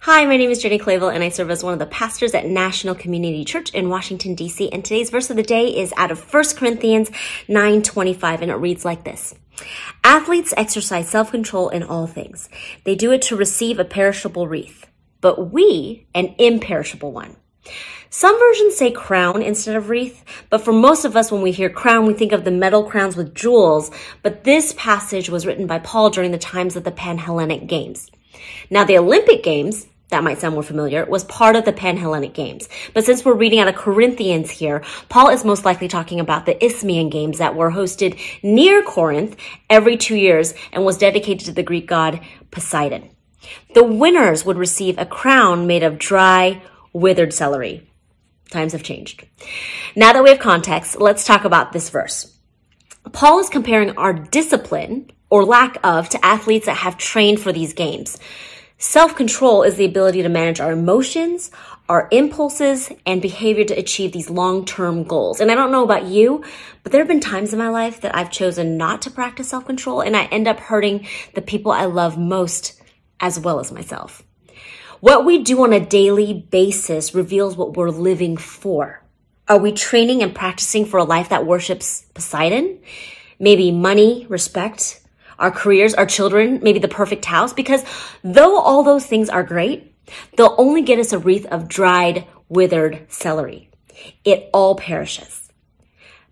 Hi, my name is Jenni Clayville, and I serve as one of the pastors at National Community Church in Washington, D.C. And today's verse of the day is out of 1 Corinthians 9:25, and it reads like this. Athletes exercise self-control in all things. They do it to receive a perishable wreath, but we an imperishable one. Some versions say crown instead of wreath, but for most of us, when we hear crown, we think of the metal crowns with jewels. But this passage was written by Paul during the times of the Pan-Hellenic Games. Now, the Olympic Games, that might sound more familiar, was part of the Pan-Hellenic Games. But since we're reading out of Corinthians here, Paul is most likely talking about the Isthmian Games that were hosted near Corinth every 2 years and was dedicated to the Greek god Poseidon. The winners would receive a crown made of dry, withered celery. Times have changed. Now that we have context, let's talk about this verse. Paul is comparing our discipline, or lack of, to athletes that have trained for these games. Self-control is the ability to manage our emotions, our impulses, and behavior to achieve these long-term goals. And I don't know about you, but there have been times in my life that I've chosen not to practice self-control, and I end up hurting the people I love most as well as myself. What we do on a daily basis reveals what we're living for. Are we training and practicing for a life that worships Poseidon? Maybe money, respect, our careers, our children, maybe the perfect house? Because though all those things are great, they'll only get us a wreath of dried, withered celery. It all perishes.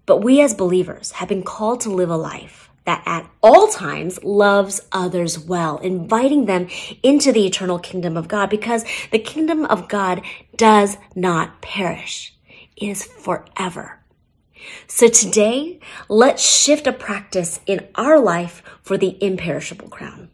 But we as believers have been called to live a life that at all times loves others well, inviting them into the eternal kingdom of God, because the kingdom of God does not perish. It is forever. So today, let's shift a practice in our life for the imperishable crown.